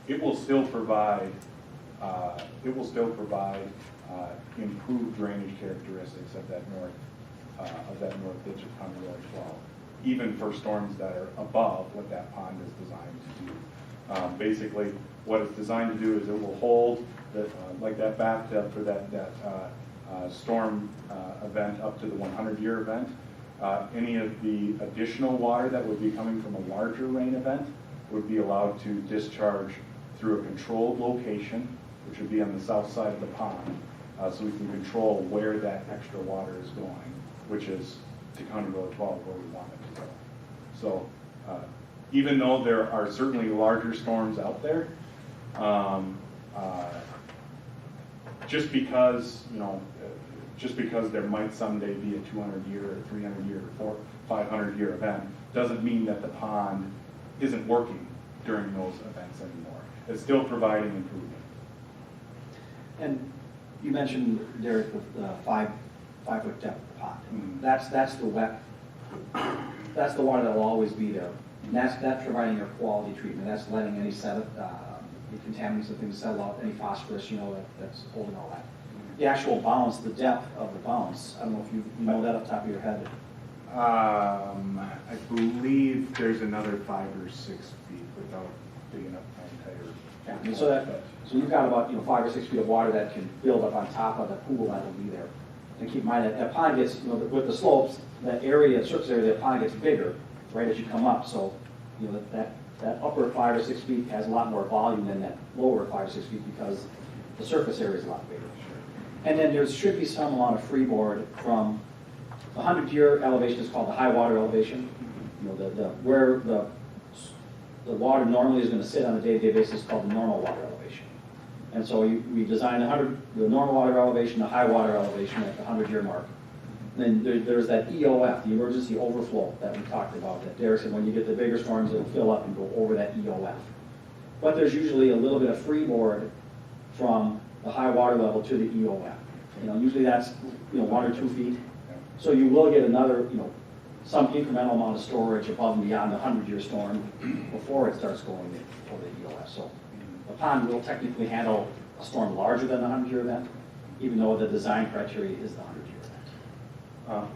It will still provide improved drainage characteristics of that north ditch of County Road 12, even for storms that are above what that pond is designed to do. Basically, what it's designed to do is it will hold like that bathtub for that storm event up to the 100-year event. Any of the additional water that would be coming from a larger rain event would be allowed to discharge through a controlled location, which would be on the south side of the pond, so we can control where that extra water is going, which is to County Road 12 where we want it to go. So even though there are certainly larger storms out there, just because there might someday be a 200-year or 300-year or 500-year event doesn't mean that the pond isn't working during those events anymore. It's still providing improvement. And you mentioned, Derek, the 5-foot depth of the pond. Mm-hmm. That's the wet. That's the water that will always be there. And that's providing your quality treatment. That's letting any contaminants and things settle out, any phosphorus, that's holding all that. The actual bounce, the depth of the bounce, I don't know if you know that off the top of your head. I believe there's another 5 or 6 feet without digging up my entire. Yeah. So you've got about 5 or 6 feet of water that can build up on top of the pool that will be there. And keep in mind that pond gets, with the slopes, that area, surface area of the pond gets bigger right as you come up. So that upper 5 or 6 feet has a lot more volume than that lower 5 or 6 feet because the surface area is a lot bigger. And then there should be some amount of freeboard from the 100-year elevation is called the high water elevation. Where the water normally is going to sit on a day-to-day basis is called the normal water elevation. And so we designed the normal water elevation, the high water elevation at the 100-year mark. And then there's that EOF, the emergency overflow that we talked about, that Derek said when you get the bigger storms, it'll fill up and go over that EOF. But there's usually a little bit of freeboard from the high water level to the EOF. Usually that's 1 or 2 feet. So you will get another, some incremental amount of storage above and beyond the 100-year storm before it starts going over the EOF. So the pond will technically handle a storm larger than the 100-year event, even though the design criteria is the 100-year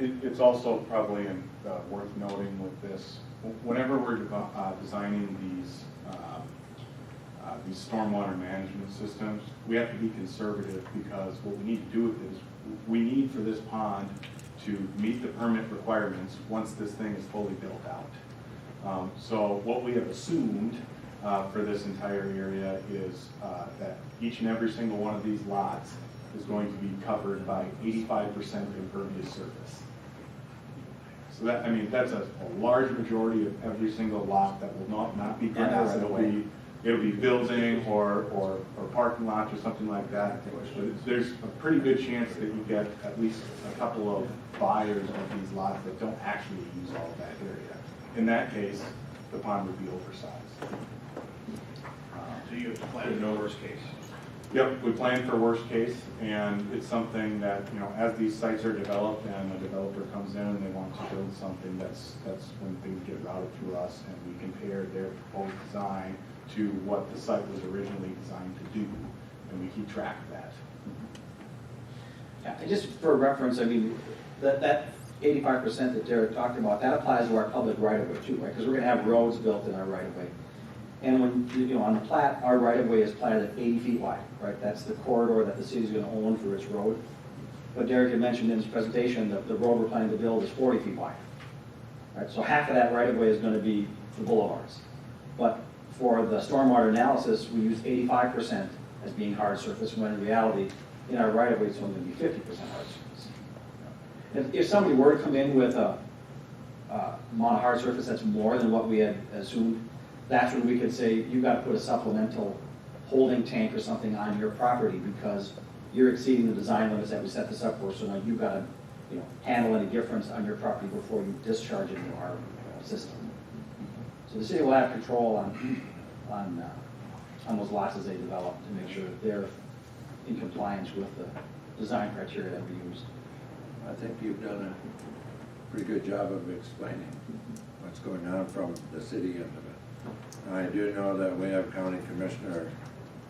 event. It's also probably worth noting with this, whenever we're designing these stormwater management systems, we have to be conservative because what we need to do with this, we need for this pond to meet the permit requirements once this thing is fully built out. So what we have assumed for this entire area is that each and every single one of these lots is going to be covered by 85% impervious surface. So that's a large majority of every single lot that will not be grass. It'll be building or parking lots or something like that. But there's a pretty good chance that you get at least a couple of buyers of these lots that don't actually use all of that area. In that case, the pond would be oversized. So you have to plan for no worst case. Yep, we plan for worst case, and it's something that, as these sites are developed and a developer comes in and they want to build something, that's when things get routed through us and we compare their proposed design to what the site was originally designed to do, and we keep track of that. Yeah, and just for reference, that 85% that Derek talked about, that applies to our public right-of-way too, right? Because we're going to have roads built in our right-of-way. And when, on the plat, our right-of-way is platted at 80 feet wide, right? That's the corridor that the city's going to own for its road. But Derek had mentioned in his presentation that the road we're planning to build is 40 feet wide. Right? So half of that right-of-way is going to be the boulevards. But for the stormwater analysis, we use 85% as being hard surface, when in reality, in our right-of-way, it's only going to be 50% hard surface. If somebody were to come in with a amount of hard surface that's more than what we had assumed, that's when we could say, you've got to put a supplemental holding tank or something on your property because you're exceeding the design limits that we set this up for, so now you've got to handle any difference on your property before you discharge it into our system. So the city will have control on those lots as they develop to make sure that they're in compliance with the design criteria that we used. I think you've done a pretty good job of explaining what's going on from the city end of it. I do know that we have County Commissioner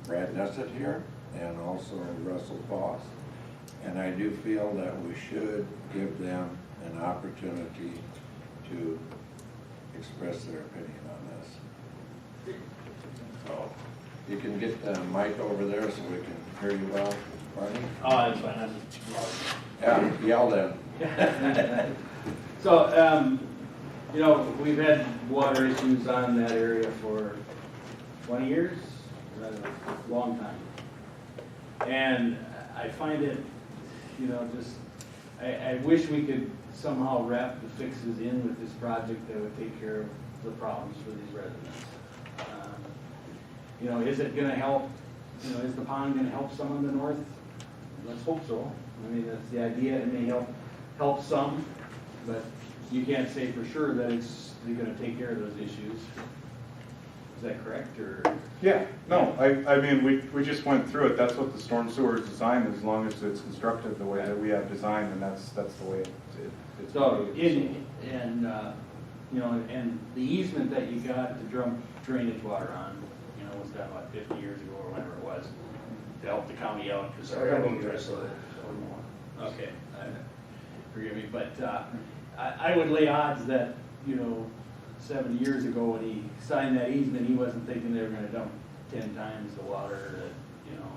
Brad Nessett here and also Russell Voss. And I do feel that we should give them an opportunity to express their opinion on this. So you can get the mic over there so we can hear you well, Barney? Oh, that's fine. Yeah, yell then. So, you know, we've had water issues on that area for 20 years, a long time. And I find it, you know, just, I wish we could somehow wrap the fixes in with this project that would take care of the problems for these residents. You know, is it gonna help, you know, is the pond gonna help some in the north? Let's hope so. I mean, that's the idea. It may help some, but you can't say for sure that they're gonna take care of those issues. Is that correct, or? Yeah, no, I mean, we just went through it. That's what the storm sewer is designed, as long as it's constructed the way that we have designed, and that's the way it's. So, you know, and the easement that you got to dump drainage water on, you know, was done, what, 50 years ago or whatever it was, to help the county out, because our road was okay, forgive me, but I would lay odds that, you know, 7 years ago when he signed that easement, he wasn't thinking they were gonna dump 10 times the water that, you know,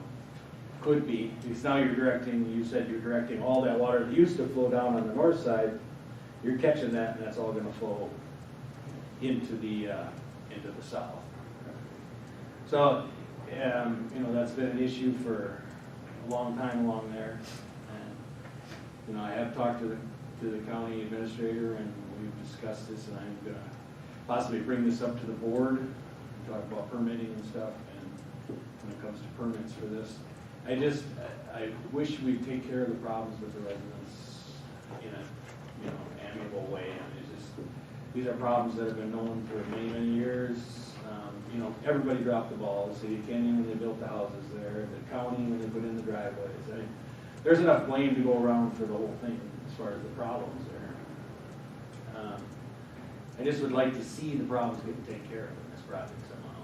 could be. Because now you said you're directing all that water that used to flow down on the north side, you're catching that, and that's all gonna flow into the south. So, you know, that's been an issue for a long time along there. And, you know, I have talked to the county administrator, and we've discussed this, and I'm gonna possibly bring this up to the board, and talk about permitting and stuff, and when it comes to permits for this. I wish we'd take care of the problems with the residents in a, you know, amiable way. I mean, it's just, these are problems that have been known for many, many years. You know, everybody dropped the ball. The city of Kenyon when they built the houses there, the county when they put in the driveways. I mean, there's enough blame to go around for the whole thing as far as the problems there. I just would like to see the problems getting taken care of in this project somehow.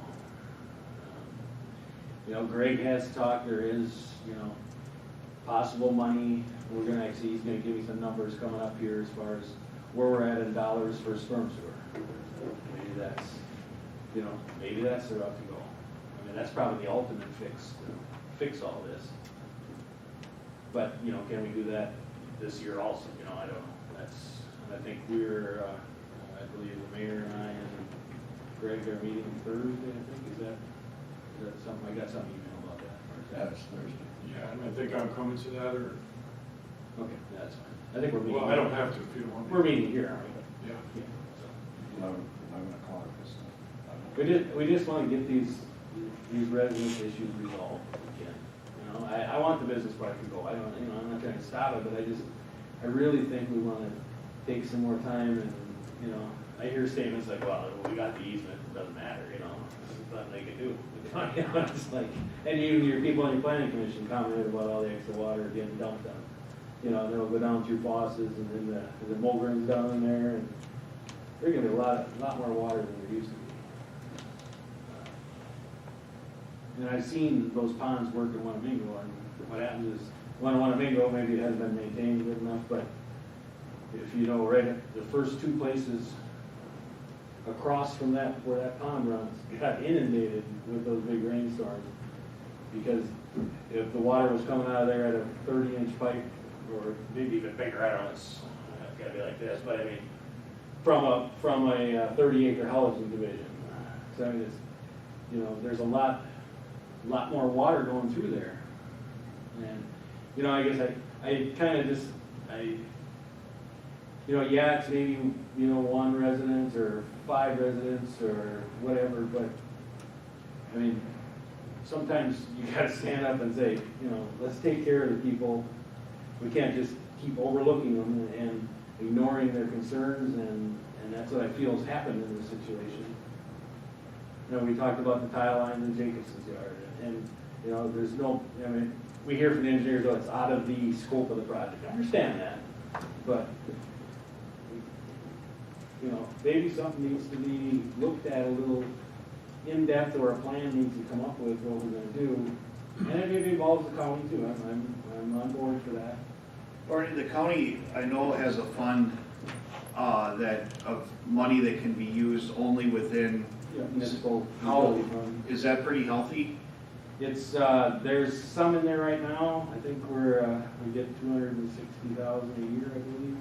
You know, Greg has talked, there is, you know, possible money. He's gonna give me some numbers coming up here as far as where we're at in dollars for storm sewer. Maybe that's, you know, maybe that's the route to go. I mean, that's probably the ultimate fix to fix all this. But, you know, can we do that this year also? You know, I don't know. I think I believe the mayor and I and Greg are meeting Thursday, I think. Is that something? I got some email about that. Or is that- That's Thursday. Yeah, and I think I'm coming to that, or, Okay, that's fine. I think we're meeting. well, I don't have to if you don't want me. We're meeting here, aren't we? Yeah. Yeah. So. 11 o'clock is. We just want to get these resident issues resolved again. You know, I want the business park to go. I don't, you know, I'm not trying to stop it, but I really think we want to take some more time and, you know, I hear statements like, well, we got the easement, it doesn't matter, you know, there's nothing they can do. You know, it's like, and even your people on your planning commission commented about all the extra water getting dumped on. You know, they'll go down through faucets and then the Mulgreens down in there, and there's gonna be a lot more water than there used to be. And I've seen those ponds work in Winnemingo, and what happens is, Winnemingo, maybe it hasn't been maintained good enough, but if you know, right at the first two places across from where that pond runs, got inundated with those big rainstorms, because if the water was coming out of there at a 30-inch pipe, or maybe even bigger, I don't know, it's gotta be like this, but I mean, from a 30-acre housing division. So I mean, it's, you know, there's a lot more water going through there. And, you know, I guess I kind of just, you know, yeah, it's maybe, you know, one resident or 5 residents or whatever, but, I mean, sometimes you gotta stand up and say, you know, let's take care of the people. We can't just keep overlooking them and ignoring their concerns, and that's what I feel has happened in this situation. You know, we talked about the tile lines in Jacobson's yard, and, you know, there's no, I mean, we hear from the engineers, oh, it's out of the scope of the project. I understand that, but, you know, maybe something needs to be looked at a little in-depth or a plan needs to come up with what we're gonna do. And it involves the county too, I'm on board for that. Or the county, I know, has a fund, that, of money that can be used only within, Yeah, municipal how, utility fund. is that pretty healthy? It's, there's some in there right now, I think we get 260,000 a year, I believe.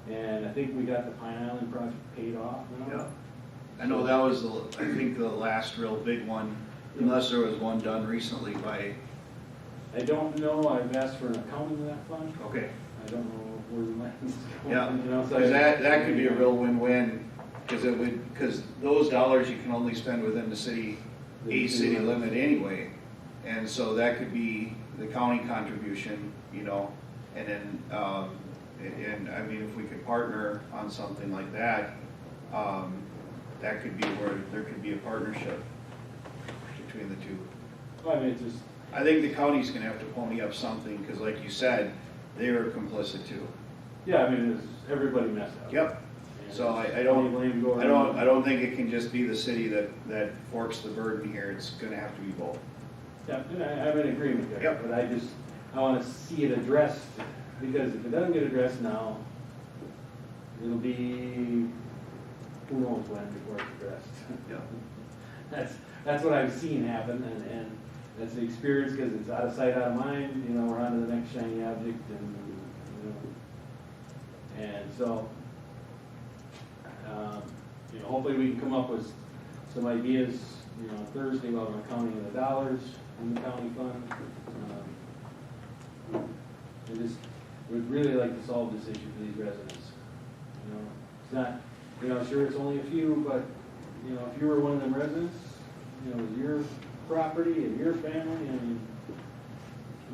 And I think we got the Pine Island project paid off now. Yeah. I know that was, I think, the last real big one, unless there was one done recently by, I don't know, I've asked for an accounting of that fund, okay. I don't know where the money's going. Yeah, you know, so because that could be a real win-win, because those dollars you can only spend within the city, a city limit anyway. And so that could be the county contribution, you know, and then, and I mean, if we could partner on something like that, that could be where there could be a partnership between the two. Well, I mean, it's just, I think the county's gonna have to pony up something, because like you said, they were complicit too. yeah, I mean, it's, everybody messed up. Yep. And So I plenty don't, of blame to go around. I don't think it can just be the city that forks the burden here. It's gonna have to be both. Yeah, and I'm in agreement there, Yep. but I wanna see it addressed, because if it doesn't get addressed now, it'll be, who knows when before it's addressed. Yeah. That's what I've seen happen, and that's the experience, because it's out of sight, out of mind, you know, we're on to the next shiny object, and, you know, and so, you know, hopefully we can come up with some ideas, you know, Thursday while we're counting the dollars in the county fund. I just would really like to solve this issue for these residents. You know, it's not, you know, sure, it's only a few, but, you know, if you were one of them residents, you know, with your property and your family, and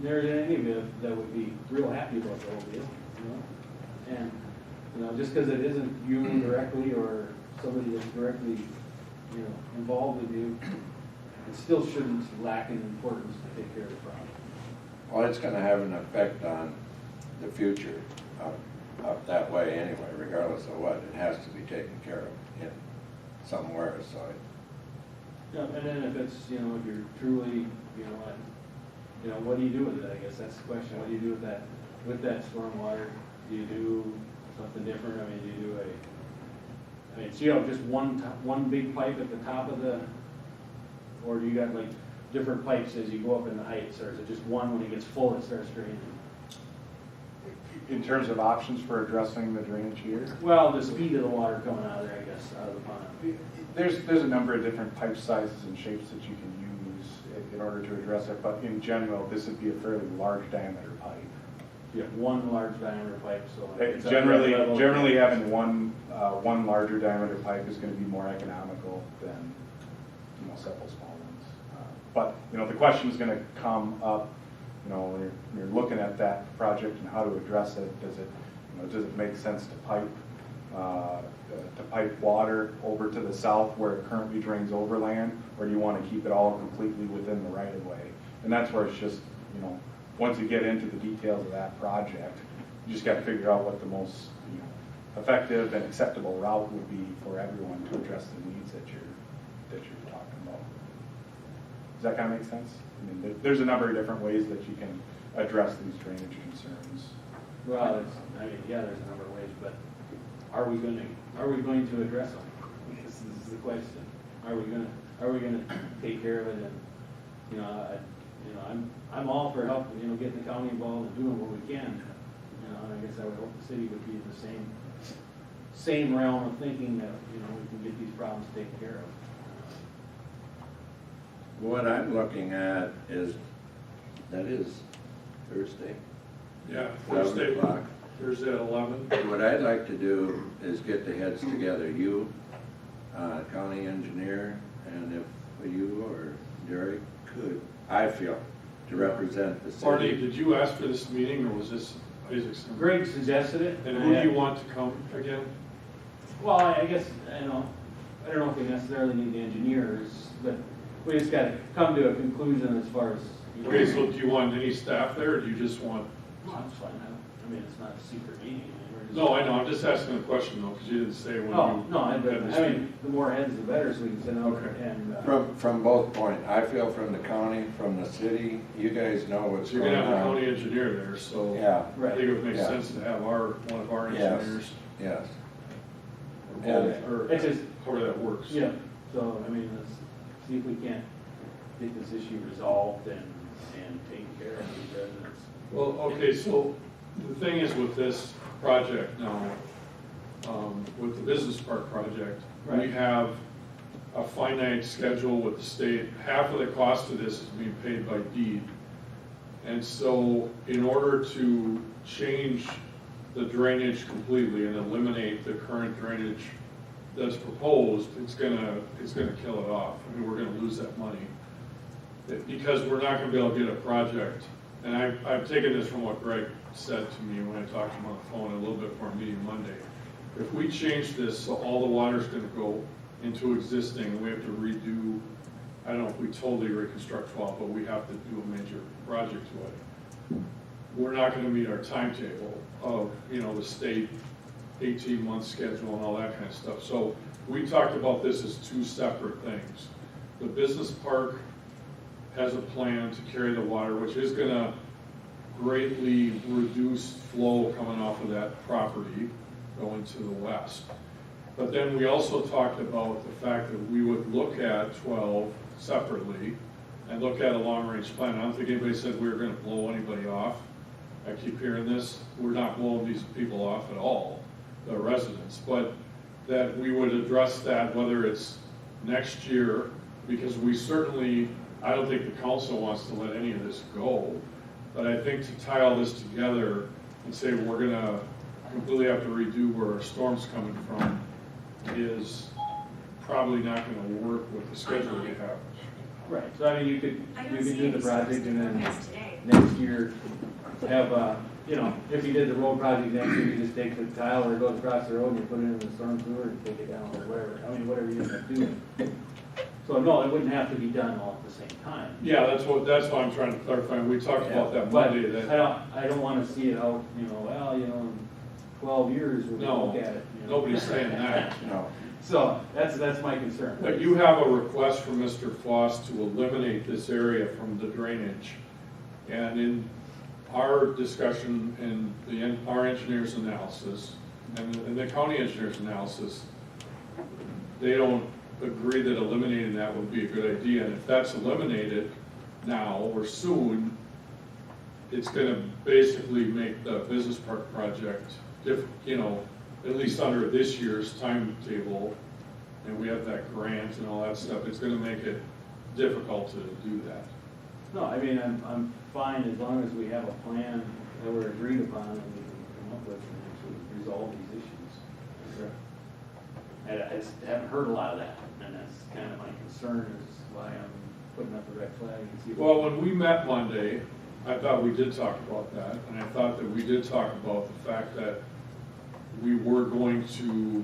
there isn't any of it that would be real happy about the whole deal, you know? And, you know, just because it isn't you directly or somebody that's directly, you know, involved with you, it still shouldn't lack in importance to take care of the problem. Well, it's gonna have an effect on the future up that way anyway, regardless of what. It has to be taken care of in somewhere, so. Yeah, and then if it's, you know, if you're truly, you know, what do you do with it, I guess that's the question. What do you do with that stormwater? Do you do something different? I mean, do you do so you have just one big pipe at the top of the, or do you got like different pipes as you go up in the heights, or is it just one when it gets full it starts draining? In terms of options for addressing the drainage here, Well, the speed of the water coming out of there, I guess, out of the pond. there's a number of different pipe sizes and shapes that you can use in order to address it, but in general, this would be a fairly large diameter pipe. You have one large diameter pipe, so. it's at that Generally, level. generally having one larger diameter pipe is gonna be more economical than, you know, several small ones. But, you know, the question's gonna come up, you know, when you're looking at that project and how to address it. Does it make sense to pipe water over to the south where it currently drains overland, or do you wanna keep it all completely within the right of way? And that's where it's just, you know, once you get into the details of that project, you just gotta figure out what the most, you know, effective and acceptable route would be for everyone to address the needs that you're talking about. Does that kind of make sense? I mean, there's a number of different ways that you can address these drainage concerns. Well, yeah, there's a number of ways, but are we going to address them? This is the question. Are we gonna take care of it? And, you know, I'm all for helping, you know, getting the county involved and doing what we can. You know, and I guess I would hope the city would be in the same realm of thinking that, you know, we can get these problems taken care of. What I'm looking at is, that is Thursday, Yeah, 11 Thursday, o'clock. Thursday at 11. What I'd like to do is get the heads together, you, county engineer, and if you or Derek could, I feel, to represent the Marty, city. did you ask for this meeting, or was this Isaacson? Greg suggested it. And who do you want to come again? Well, I guess, I don't know if we necessarily need the engineers, but we just gotta come to a conclusion as far as. Okay, so do you want any staff there, or do you just want, No, that's fine. I mean, it's not a secret meeting. I mean, we're No, I know, I'm just asking a question though, because you didn't say when you. Oh, no, had this I meeting. mean, the more heads, the better, so we can send out Okay. and, From both point, I feel from the county, from the city, you guys know what's So you're going gonna have the on. county engineer there, so. Yeah, I think it would make Yeah. sense to have one of our Yes. engineers. yes. Or It's just- however that works. yeah, so, I mean, let's see if we can't get this issue resolved and taken care of these residents. Well, okay, so the thing is with this project now, with the business park project, we Right. have a finite schedule with the state. Half of the cost of this is being paid by deed. And so in order to change the drainage completely and eliminate the current drainage that's proposed, it's gonna kill it off. I mean, we're gonna lose that money. Because we're not gonna be able to get a project. And I've taken this from what Greg said to me when I talked to him on the phone a little bit before our meeting Monday. If we change this, so all the water's gonna go into existing, and we have to redo, I don't know if we totally reconstruct 12, but we have to do a major project to it. We're not gonna meet our timetable of, the state 18-month schedule and all that kind of stuff. So we talked about this as two separate things. The business park has a plan to carry the water, which is gonna greatly reduce flow coming off of that property going to the west. But then we also talked about the fact that we would look at 12 separately and look at a long-range plan. I don't think anybody said we were gonna blow anybody off. I keep hearing this, we're not blowing these people off at all, the residents, but that we would address that, whether it's next year, because we certainly, I don't think the council wants to let any of this go, but I think to tie all this together and say we're gonna completely have to redo where our storm's coming from is probably not gonna work with the schedule we have. Right, so I mean, you could do the project and then today. next year have, if you did the road project next year, you just take the tile or it goes across the road and you put it in the storm sewer and take it down or whatever, I mean, whatever you end up doing. So no, it wouldn't have to be done all at the same time. Yeah, that's what I'm trying to clarify. We talked about that But Monday, that, I don't wanna see it out, in 12 years we're gonna look at it. nobody's saying that. No, So, that's my concern. But you have a request from Mr. Foss to eliminate this area from the drainage. And in our discussion and our engineer's analysis, and the county engineer's analysis, they don't agree that eliminating that would be a good idea. And if that's eliminated now or soon, it's gonna basically make the business park project, at least under this year's timetable, and we have that grant and all that stuff, it's gonna make it difficult to do that. No, I mean, I'm fine as long as we have a plan that we're agreed upon and we can come up with and actually resolve these issues. I just haven't heard a lot of that, and that's kind of my concern, is why I'm putting up a red flag and see. Well, when we met Monday, I thought we did talk about that, and I thought that we did talk about the fact that we were going to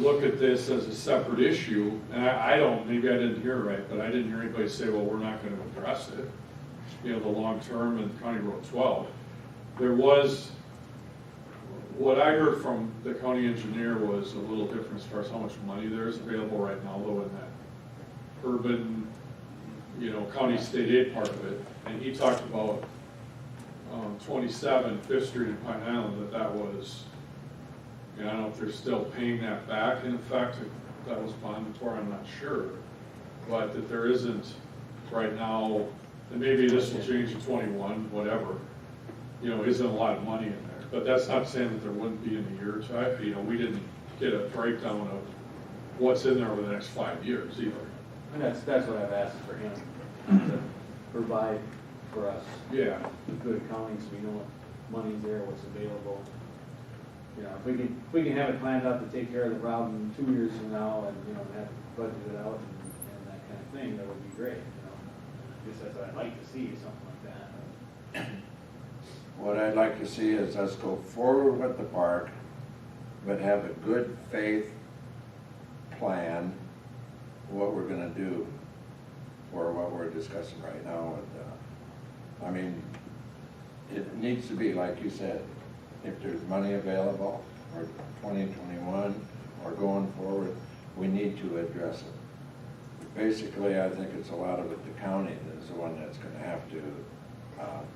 look at this as a separate issue, and maybe I didn't hear it right, but I didn't hear anybody say, well, we're not gonna address it, the long term and County Road 12. There was, what I heard from the county engineer was a little different as far as how much money there is available right now, though, in that urban, county state aid part of it, and he talked about 27 Fifth Street in Pine Island, that was, I don't know if they're still paying that back in effect, if that was bonded for, I'm not sure. But that there isn't right now, and maybe this will change in 21, whatever, isn't a lot of money in there. But that's not saying that there wouldn't be in a year or two. We didn't get a breakdown of what's in there over the next 5 years either. And that's what I've asked for him, to provide for us Yeah, good accounting, so we know what money's there, what's available. If we can have it planned out to take care of the problem 2 years from now and, have it budgeted out and that kind of thing, that would be great, I guess that's what I'd like to see, something like that. what I'd like to see is us go forward with the park, but have a good faith plan, what we're gonna do for what we're discussing right now. And, it needs to be, like you said, if there's money available, or 2021, or going forward, we need to address it. Basically, I think it's a lot of it, the county is the one that's gonna have to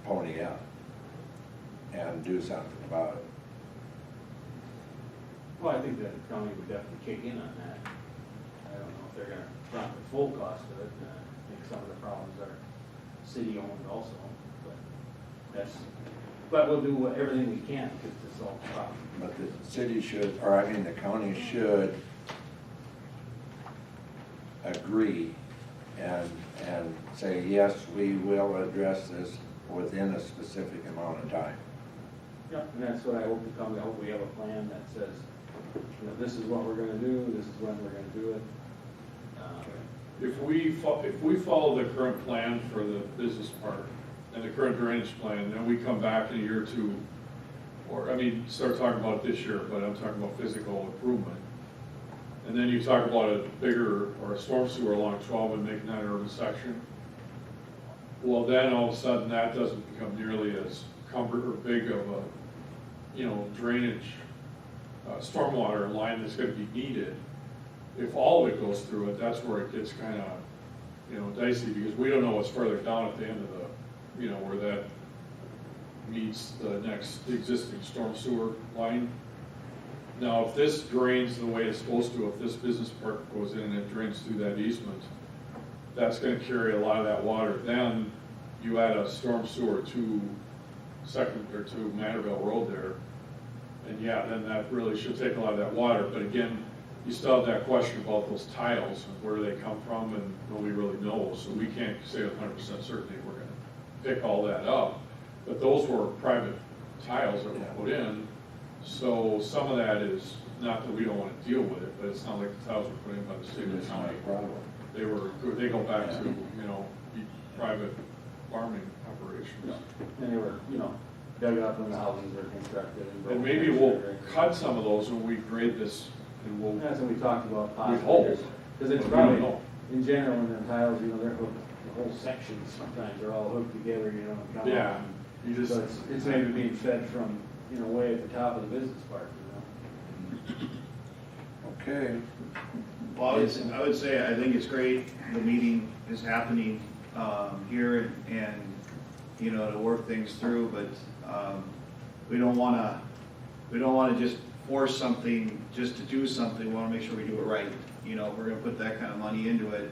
pony up and do something about it. Well, I think that the county would definitely kick in on that. I don't know if they're gonna front the full cost of it. I think some of the problems are city-owned also, but we'll do everything we can to solve the problem. But the city should, or I mean, the county should agree and say, yes, we will address this within a specific amount of time. Yeah, and that's what I hope to come, I hope we have a plan that says, you know, this is what we're gonna do, this is when we're gonna do it. If we follow the current plan for the business park and the current drainage plan, then we come back in a year or two, or, I mean, start talking about it this year, but I'm talking about physical improvement. And then you talk about a bigger, or a storm sewer along 12 and making that an urban section. Well, then all of a sudden, that doesn't become nearly as cumbersome or big of a, you know, drainage, stormwater line that's gonna be needed. If all of it goes through it, that's where it gets kind of, you know, dicey, because we don't know what's further down at the end of the, you know, where that meets the next existing storm sewer line. Now, if this drains the way it's supposed to, if this business park goes in and it drains through that easement, that's gonna carry a lot of that water. Then you add a storm sewer to Manderville Road there, and yeah, then that really should take a lot of that water. But again, you still have that question about those tiles and where they come from, and nobody really knows. So we can't say with 100% certainty we're gonna pick all that up. But those were private tiles that were put in. So some of that is, not that we don't want to deal with it, but it's not like the tiles were put in by the city It's of not county. a problem. They go back to, you know, private farming operations. And they were, you know, dug up when the houses were constructed. And maybe we'll cut some of those when we grade this, and we'll, That's what we talked about possibly. hope. Because it's But we don't probably, know. in general, when the tiles, you know, they're hooked, the whole sections sometimes are all hooked together, you know, and come Yeah, out. you just. So it's maybe being fed from, you know, way at the top of the business park, you know? Okay, Well, I would say, I think it's great, the meeting is happening here and, you know, to work things through, but we don't wanna just force something just to do something. We wanna make sure we do it right. You know, if we're gonna put that kind of money into it,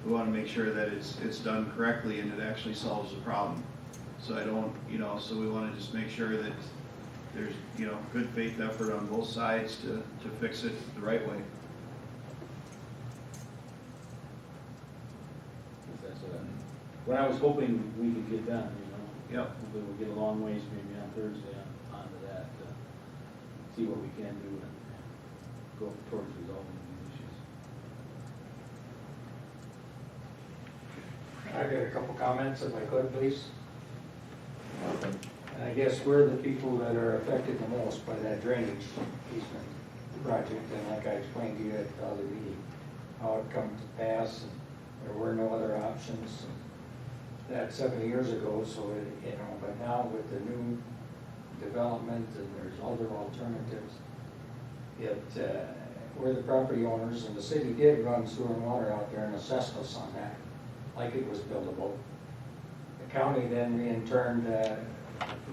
we wanna make sure that it's done correctly and it actually solves the problem. So I don't, you know, so we wanna just make sure that there's, you know, good faith effort on both sides to fix it the right way. That's what I was hoping we could get done, you know? Yep. Hopefully we'll get a long ways maybe on Thursday onto that, see what we can do and go towards resolving these issues. I got a couple comments, if I could, please. And I guess we're the people that are affected the most by that drainage easement project, and like I explained to you at the other meeting, how it come to pass, and there were no other options. That 7 years ago, so it, you know, but now with the new development and there's other alternatives, we're the property owners, and the city did run sewer and water out there and assessed us on that, like it was buildable. The county then in turn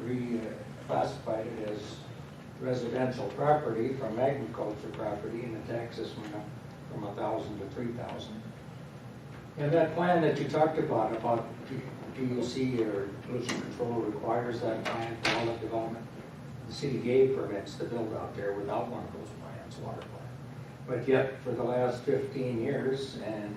reclassified it as residential property from agriculture property, and the taxes went up from 1,000 to 3,000. And that plan that you talked about PUC or pollution control requires that plan for all that development. The city gave permits to build out there without one of those plans, water plan. But yet, for the last 15 years, and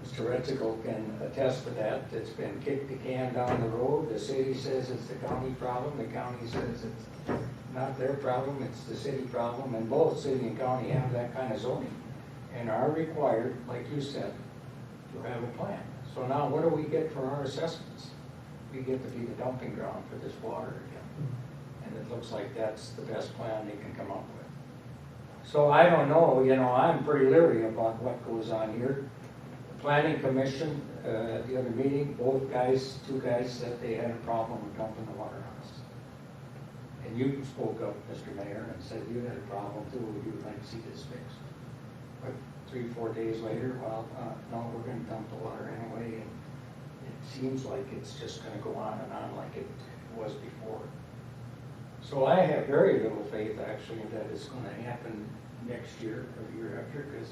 Mr. Retzigal can attest to that, it's been kicked the can down the road. The city says it's the county problem, the county says it's not their problem, it's the city problem, and both city and county have that kind of zoning and are required, like you said, to have a plan. So now what do we get for our assessments? We get to be the dumping ground for this water again. And it looks like that's the best plan they can come up with. So I don't know, you know, I'm pretty leery about what goes on here. The Planning Commission, at the other meeting, two guys said they had a problem with dumping the water on us. And you spoke up, Mr. Mayor, and said you had a problem too, you would like to see this fixed. But 3-4 days later, well, no, we're gonna dump the water anyway, and it seems like it's just gonna go on and on like it was before. So I have very little faith actually that it's gonna happen next year or the year after, because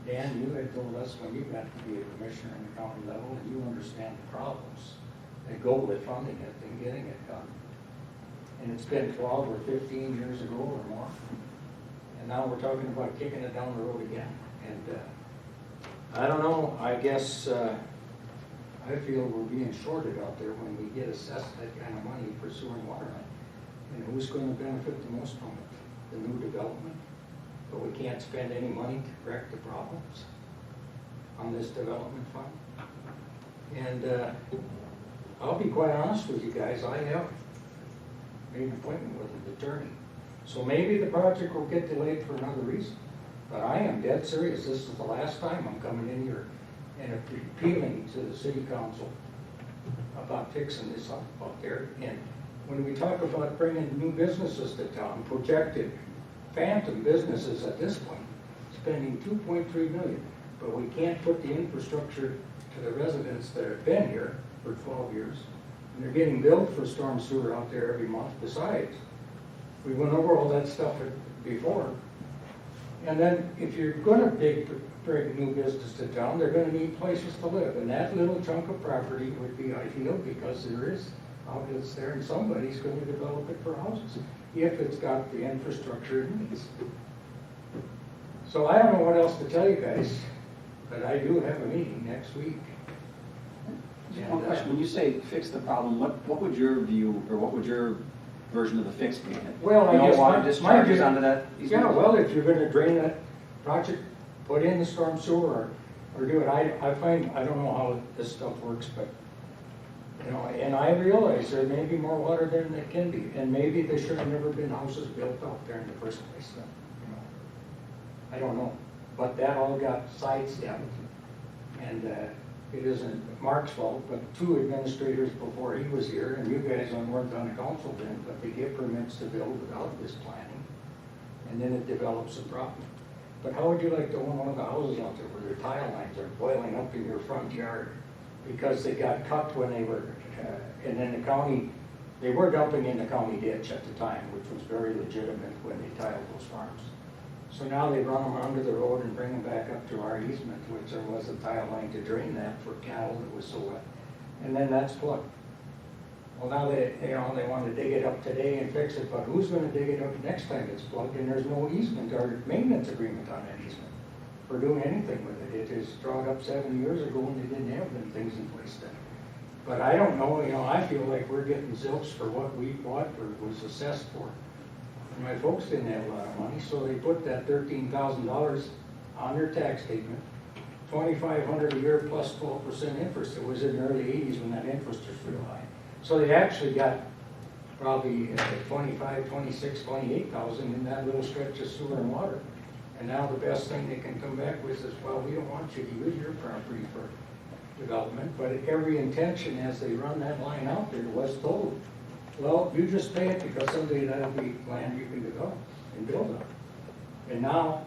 Dan, you had told us when you got to be a commissioner in the county level, and you understand the problems that go with funding it and getting it done. And it's been 12 or 15 years ago or more. And now we're talking about kicking it down the road again. And I don't know, I guess I feel we're being shorted out there when we get assessed that kind of money for sewer and water line. And who's going to benefit the most from it? The new development? But we can't spend any money to correct the problems on this development fund. And I'll be quite honest with you guys, I have made an appointment with an attorney. So maybe the project will get delayed for another reason. But I am dead serious, this is the last time I'm coming in here and appealing to the city council about fixing this up there. And when we talk about bringing new businesses to town, projected phantom businesses at this point, spending $2.3 million, but we can't put the infrastructure to the residents that have been here for 12 years. And they're getting billed for storm sewer out there every month besides. We went over all that stuff before. And then if you're gonna bring new business to town, they're gonna need places to live. And that little chunk of property would be ideal because there is outlets there and somebody's gonna develop it for houses if it's got the infrastructure it needs. So I don't know what else to tell you guys, but I do have a meeting next week. Just one question, when you say fix the problem, what would your view, or what would your version of the fix be? Well, I No guess water my discharges view- onto that easement? Yeah, well, if you're gonna drain that project, put in the storm sewer or do it. I find, I don't know how this stuff works, but, you know, and I realize there may be more water there than there can be. And maybe there should have never been houses built out there in the first place, you know. I don't know, but that all got sidestepped. And it isn't Mark's fault, but 2 administrators before he was here, and you guys weren't on the council then, but they get permits to build without this planning. And then it develops a problem. But how would you like to own one of the houses out there where their tile lines are boiling up in your front yard because they got cut when they were, and then the county, they were dumping in the county ditch at the time, which was very legitimate when they tiled those farms. So now they run them under the road and bring them back up to our easement, which there was a tile line to drain that for cattle that was so wet. And then that's plugged. Well, now they want to dig it up today and fix it, but who's going to dig it up next time it's plugged and there's no easement or maintenance agreement on that easement for doing anything with it? It is drawn up 7 years ago and they didn't have them things in place then. But I don't know, I feel like we're getting zilch for what we bought or was assessed for. And my folks didn't have a lot of money, so they put that $13,000 on their tax statement, $2,500 a year plus 12% interest. It was in the early 80s when that interest was real high. So they actually got probably 25, 26, 28,000 in that little stretch of sewer and water. And now the best thing they can come back with is, well, we don't want you to use your property for development, but every intention as they run that line out there was told, well, you just pay it because someday that'll be land you can develop and build on. And now,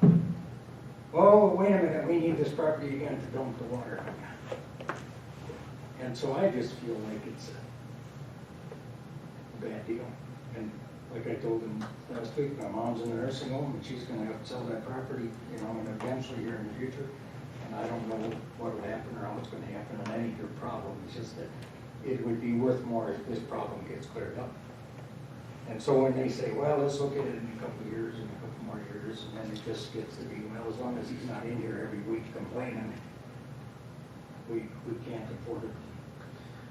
oh, wait a minute, we need this property again to dump the water. And so I just feel like it's a bad deal. And like I told them last week, my mom's in a nursing home and she's gonna have to sell that property, and eventually here in the future. And I don't know what will happen or how it's gonna happen on any of your problem. It's just that it would be worth more if this problem gets cleared up. And so when they say, well, let's look at it in a couple of years and a couple more years, and then it just gets to be, well, as long as he's not in here every week complaining, we can't afford it.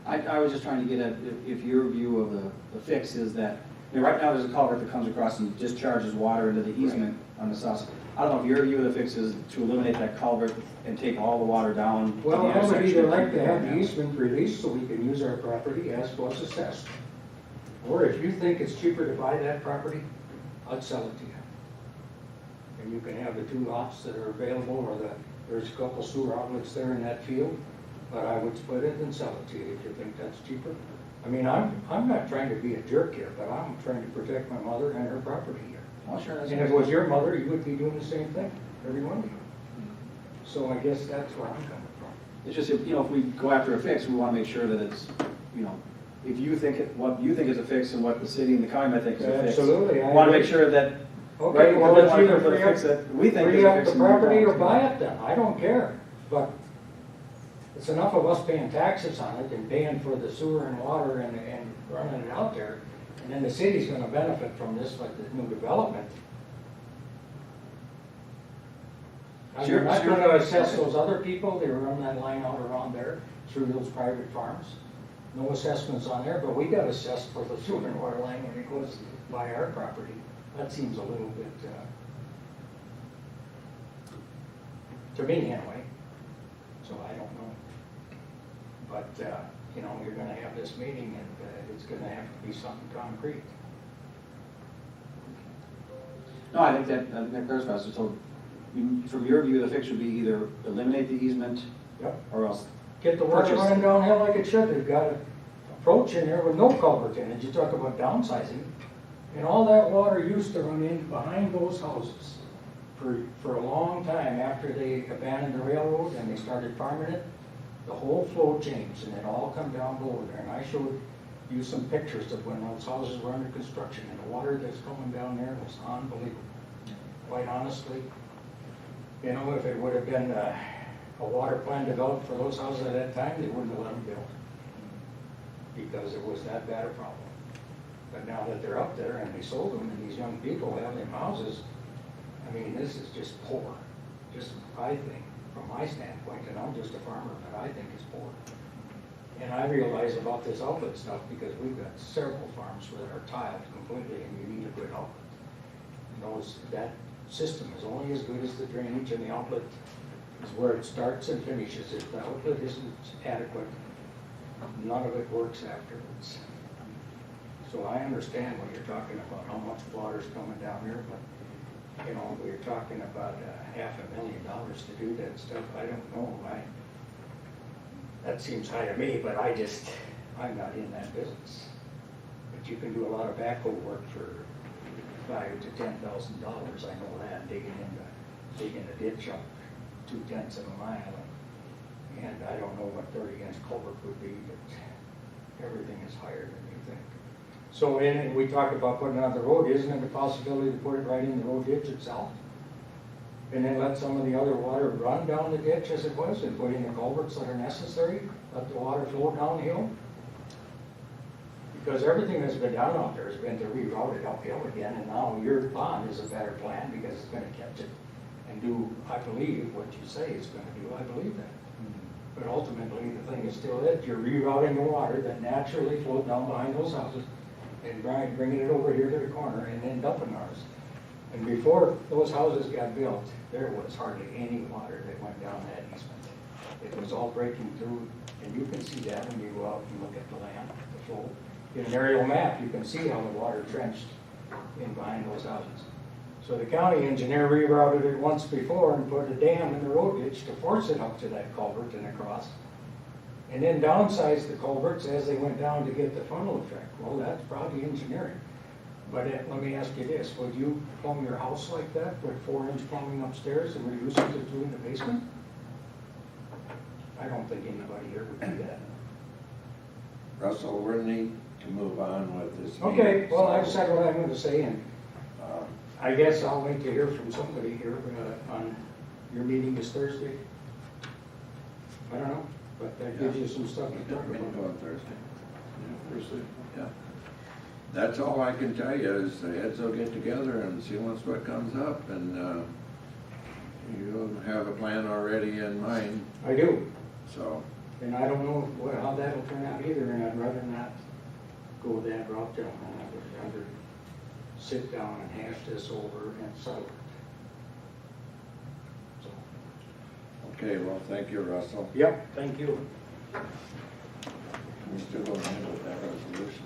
I was just trying to get at if your view of the fix is that, right now there's a culvert that comes across and discharges water into the easement on the south. I don't know if your view of the fix is to eliminate that culvert and take all the water down. to Well, the I would intersection. either like to have the easement released so we can use our property as was assessed. Or if you think it's cheaper to buy that property, I'd sell it to you. And you can have the 2 lots that are available, or there's a couple sewer outlets there in that field, but I would split it and sell it to you if you think that's cheaper. I mean, I'm not trying to be a jerk here, but I'm trying to protect my mother and her property here. Well, sure, that's. And if it was your mother, you would be doing the same thing, every one of you. So I guess that's where I'm coming from. It's just, if we go after a fix, we want to make sure that it's, if you think, what you think is a fix and what the city and the county might think is a fix. Absolutely, I We want to make agree. sure that, Okay, right, well, we let's want to either go for the free up, fix that we think is free a up fix. the and move property or on. buy it then, I don't care. But it's enough of us paying taxes on it and paying for the sewer and water and running it out there. And then the city's gonna benefit from this, like the new development. And Sure, you're not sure. gonna assess those other people, they run that line out around there through those private farms. No assessments on there, but we got assessed for the sewer and water line when it goes by our property. That seems a little bit, to me anyway, so I don't know. But, you're gonna have this meeting and it's gonna have to be something concrete. No, I think that clarifies it. So, from your view, the fix would be either eliminate the easement Yep. or else. Get the water Purchase. running downhill like it should. They've got an approach in there with no culvert in it. You talk about downsizing. And all that water used to run in behind those houses for a long time after they abandoned the railroad and they started farming it. The whole flow changed and it all come down below there. And I showed you some pictures of when those houses were under construction and the water that's coming down there was unbelievable. Quite honestly, if it would have been a water plan developed for those houses at that time, they wouldn't have let them build. Because it was that bad a problem. But now that they're up there and they sold them and these young people have them houses, I mean, this is just poor. Just, I think, from my standpoint, and I'm just a farmer, but I think it's poor. And I realize about this outlet stuff because we've got several farms that are tiled completely and you need a good outlet. And that system is only as good as the drainage and the outlet is where it starts and finishes. If the outlet isn't adequate, none of it works afterwards. So I understand what you're talking about, how much water's coming down here, but, we're talking about $500,000 to do that stuff. I don't know, that seems high to me, but I'm not in that business. But you can do a lot of backhoe work for $5,000 to $10,000, I know that, digging a ditch up 0.2 of a mile. And I don't know what 30-inch culvert would be, but everything is higher than you think. So, and we talked about putting it on the road, isn't it a possibility to put it right in the road ditch itself? And then let some of the other water run down the ditch as it was, and put in the culverts that are necessary, let the water flow downhill? Because everything that's been done out there has been to reroute it uphill again, and now your pond is a better plan because it's gonna catch it and do, I believe, what you say it's gonna do, I believe that. But ultimately, the thing is still that you're rerouting the water that naturally flowed down behind those houses and bringing it over here to the corner and then dumping ours. And before those houses got built, there was hardly any water that went down that easement. It was all breaking through, and you can see that when you go out and look at the land, the flow. In an aerial map, you can see how the water trenched in behind those houses. So the county engineer rerouted it once before and put a dam in the road ditch to force it up to that culvert and across. And then downsized the culverts as they went down to get the funnel effect. Well, that's probably engineering. But let me ask you this, would you plumb your house like that with 4-inch plumbing upstairs and reduce it to 2 in the basement? I don't think anybody here would do that. Russell, we're need to move on with this meeting. Okay, well, I've so, said what I'm going to say, and uh, I guess I'll wait to hear from somebody here on your meeting this Thursday. I don't know, but that gives you some stuff to talk Meeting about. on Thursday. Thursday. Yeah. That's all I can tell you is the heads will get together and see what comes up, and you'll have a plan already in mind, I do, so. and I don't know how that'll turn out either, and I'd rather not go that route down. I'd rather sit down and hash this over and settle it. So, Okay, well, thank you, Russell. yep, thank you. We still don't handle that resolution.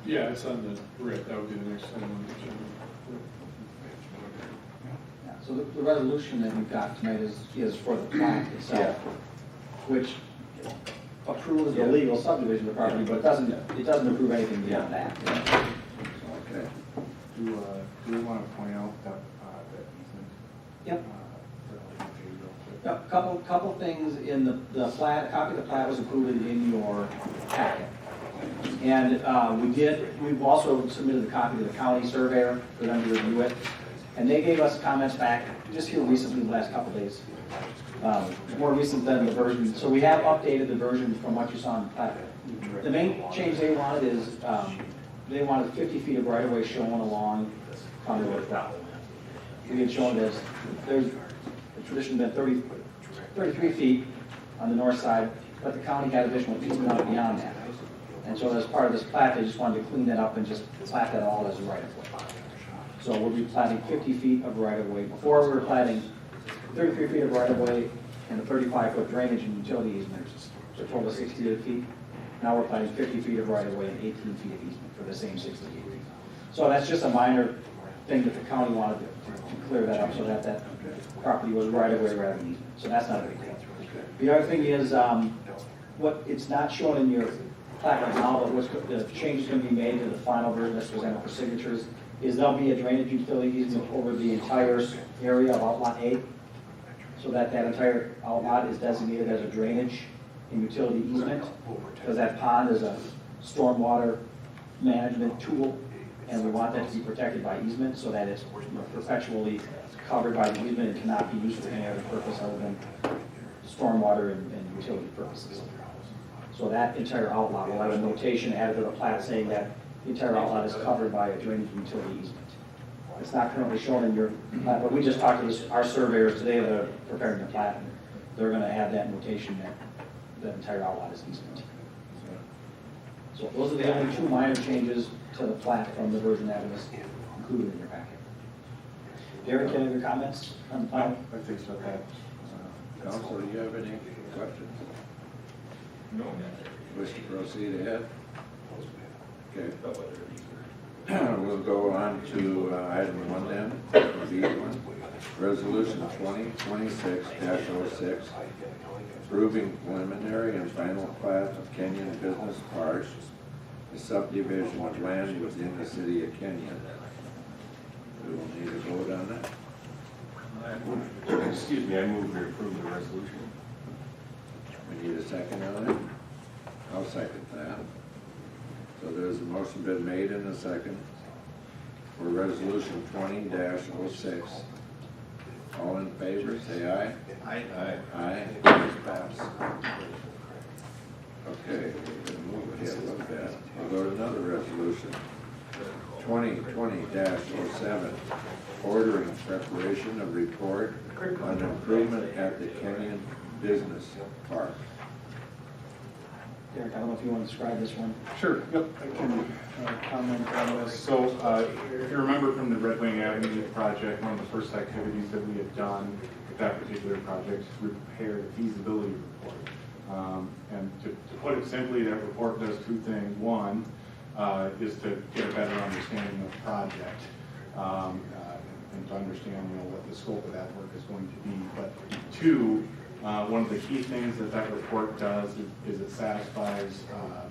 Yeah, it's on the, right, that would be the next thing on the agenda. Yeah, so the resolution that we've got tonight is for the plat itself, which approves the legal subdivision of the property, but it doesn't approve anything beyond that. Okay. Do we want to point out that easement? Yep. For A couple things in the plat, a copy of the plat was included in your packet. And we've also submitted a copy to the county surveyor for them to review it. And they gave us comments back just here recently, the last couple of days. More recent than the version, so we have updated the version from what you saw in the plat. The main change they wanted is, they wanted 50 feet of right-of-way shown along County Road property. We had shown this, there's traditionally been 33 feet on the north side, but the county had additional easement beyond that. And so as part of this plat, they just wanted to clean that up and just plat that all as a right-of-way. So we'll be platting 50 feet of right-of-way. Before we were platting 33 feet of right-of-way and a 35-foot drainage and utility easement, so a total of 68 feet. Now we're platting 50 feet of right-of-way and 18 feet of easement for the same 68 feet. So that's just a minor thing that the county wanted to clear that up so that that property was right-of-way rather than easement. So that's not a big deal. The other thing is, what it's not shown in your plat right now, but the change is going to be made to the final version that's presented for signatures, is there'll be a drainage utility easement over the entire area of Outlot 8, so that entire outlot is designated as a drainage and utility easement, because that pond is a stormwater management tool, and we want that to be protected by easement so that it's perpetually covered by the easement and cannot be used for any other purpose other than stormwater and utility purposes. So that entire outlot will have a notation added to the plat saying that the entire outlot is covered by a drainage and utility easement. It's not currently shown in your plat, but we just talked to our surveyors today that are preparing the plat, and they're going to add that notation that the entire outlet is easement. So those are the only two minor changes to the plat from the version that was included in your packet. Derek, any other comments on the plat? I think so, that. Council, do you have any questions? No. Wish to proceed ahead? Okay. We'll go on to item 1 then, B1. Resolution 2026-06, approving preliminary and final plat of Kenyon Business Park, a subdivision of land within the city of Kenyon. We will need a vote on that. Excuse me, I move to approve the resolution. We need a second on it. I'll second that. So there's a motion been made and a second for resolution 20-06. All in favor, say aye. Aye. Aye. It's passed. Okay, we'll move ahead a little bit. We'll go to another resolution. 2020-07, ordering preparation of report on improvement at the Kenyon Business Park. Derek, I don't know if you want to describe this one. Sure, yep, I can comment on this. So if you remember from the Red Wing Avenue project, one of the first activities that we had done with that particular project is we prepared a feasibility report. And to put it simply, that report does two things. One is to get a better understanding of the project and to understand what the scope of that work is going to be. But two, one of the key things that report does is it satisfies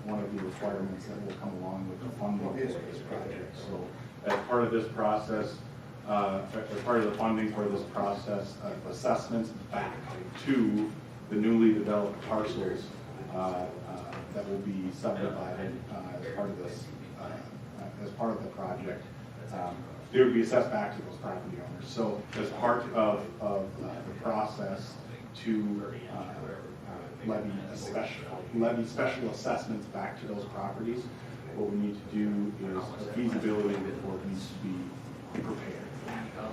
one of the requirements that will come along with the funding for this project. So as part of this process, as part of the funding for this process, assessments back to the newly developed parcels that will be subdivided as part of this, as part of the project, they would be assessed back to those property owners. So as part of the process to levy special assessments back to those properties, what we need to do is a feasibility report needs to be prepared.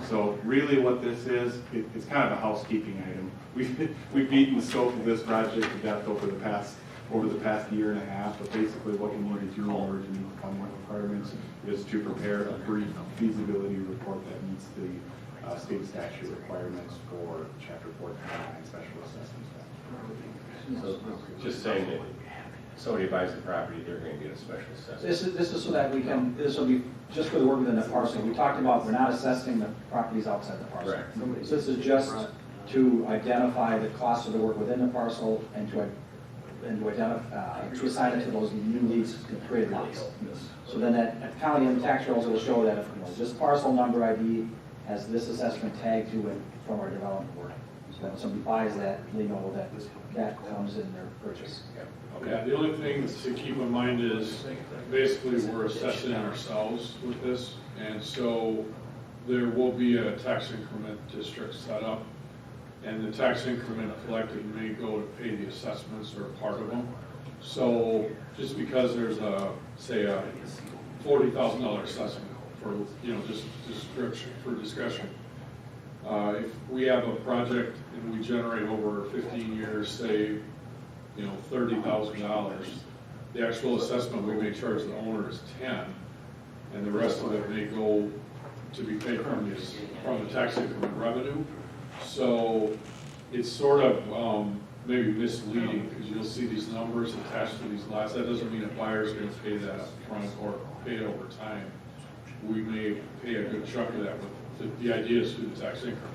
So really what this is, it's kind of a housekeeping item. We've beaten the scope of this project to death over the past year and a half, but basically what we need to do in order to meet the funding requirements is to prepare a brief feasibility report that meets the state statute requirements for Chapter 429 special assessments. So just saying that somebody buys the property, they're going to get a special assessment. This is so that we can, this will be just for the work within the parcel. We talked about we're not assessing the properties outside the parcel. Right. So this is just to identify the cost of the work within the parcel and to and to identify, to assign it to those newly created lots. So then at the county and tax rolls, it will show that if, this parcel number ID has this assessment tag to it from our development work. So that when somebody buys that, they know that that comes in their purchase. Yeah, the only thing to keep in mind is basically we're assessing ourselves with this. And so there will be a tax increment district set up. And the tax increment collected may go to pay the assessments or part of them. So just because there's say a $40,000 assessment for, just description, for discussion. If we have a project and we generate over 15 years, say, $30,000, the actual assessment we may charge the owner is 10, and the rest of it may go to be paid from the tax increment revenue. So it's sort of maybe misleading, because you'll see these numbers attached to these lots. That doesn't mean a buyer's going to pay that up front or pay it over time. We may pay a good chunk of that, but the idea is through the tax increment.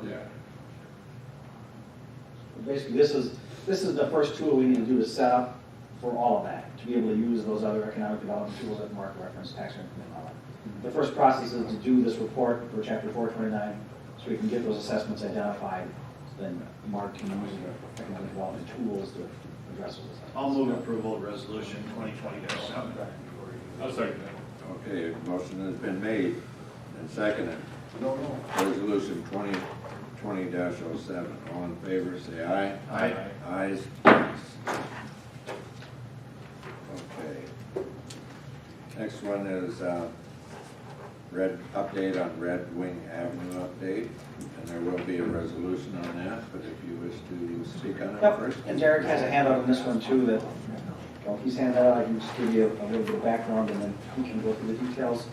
Yeah. Basically, this is the first tool we need to do to set up for all of that, to be able to use those other economic development tools that Mark referenced, tax increment and all that. The first process is to do this report for Chapter 429, so we can get those assessments identified. Then Mark can use the economic development tools to address those. I'll move approval of resolution 2020-7. I'll second that. Okay, motion has been made and seconded. Resolution 2020-07. All in favor, say aye. Aye. Ayes, passed. Okay. Next one is update on Red Wing Avenue update, and there will be a resolution on that, but if you wish to speak on it first. And Derek has a handout on this one too that, he's handed out, I can just give you a little bit of background and then he can go through the details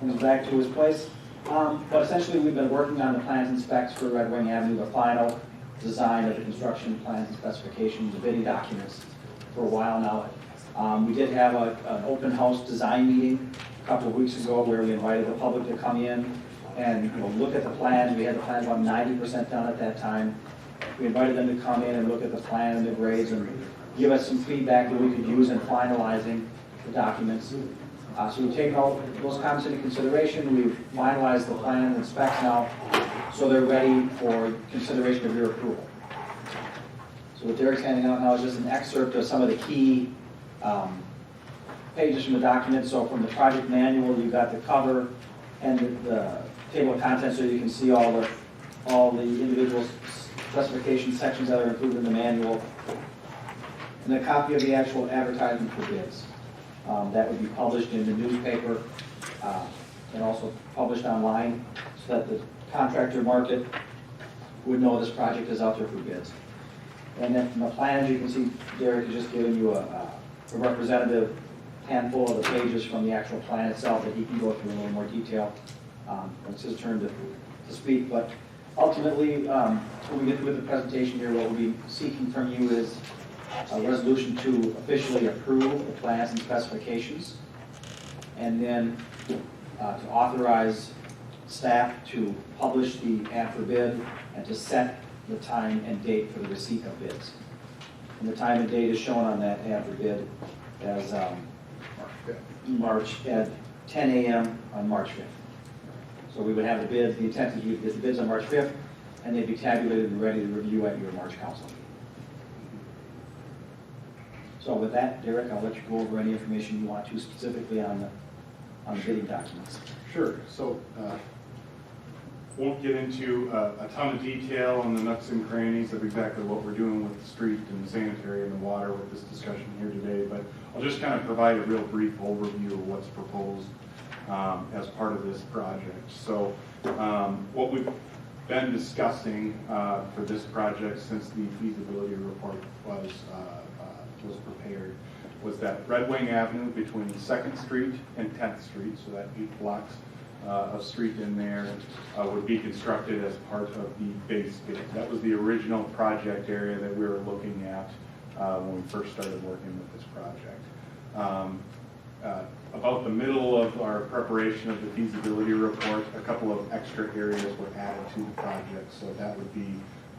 when he's back to his place. But essentially, we've been working on the plans and specs for Red Wing Avenue, the final design of the construction plans and specifications, the bidding documents for a while now. We did have an open house design meeting a couple of weeks ago where we invited the public to come in and look at the plans. We had the plans about 90% done at that time. We invited them to come in and look at the plan and the grades and give us some feedback that we could use in finalizing the documents. So we've taken all those comments into consideration. We've finalized the plans and specs now, so they're ready for consideration of your approval. So what Derek's handing out now is just an excerpt of some of the key pages from the document. So from the project manual, you've got the cover and the table of contents, so you can see all the individual specification sections that are included in the manual, and a copy of the actual advertisement for bids. That would be published in the newspaper and also published online so that the contractor market would know this project is out there for bids. And then from the plans, you can see Derek has just given you a representative handful of the pages from the actual plan itself that he can go through in a little more detail. It's his turn to speak, but ultimately, when we get through the presentation here, what we'll be seeking from you is a resolution to officially approve the plans and specifications, and then to authorize staff to publish the ad for bid and to set the time and date for the receipt of bids. And the time and date is shown on that ad for bid as March at 10 a.m. on March 5th. So we would have the bids, the intent is we'd get the bids on March 5th, and they'd be tabulated and ready to review at your March council meeting. So with that, Derek, I'll let you go over any information you want to specifically on the bidding documents. Sure. So won't get into a ton of detail on the nuts and crannies of exactly what we're doing with the street and the sanitary and the water with this discussion here today, but I'll just kind of provide a real brief overview of what's proposed as part of this project. So what we've been discussing for this project since the feasibility report was prepared was that Red Wing Avenue between 2nd Street and 10th Street, so that 8 blocks of street in there would be constructed as part of the base bid. That was the original project area that we were looking at when we first started working with this project. About the middle of our preparation of the feasibility report, a couple of extra areas were added to the project. So that would be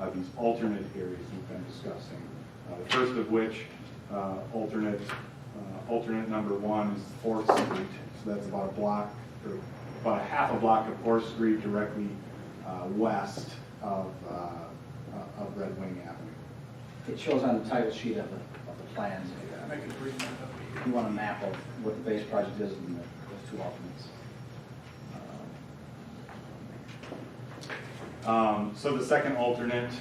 these alternate areas we've been discussing. The first of which, alternate number 1 is 4th Street. So that's about a block, or about a half a block of 4th Street directly west of Red Wing Avenue. It shows on the title sheet of the plans. I can bring that up If you want a map of what the base project is and those 2 alternates. So the second alternate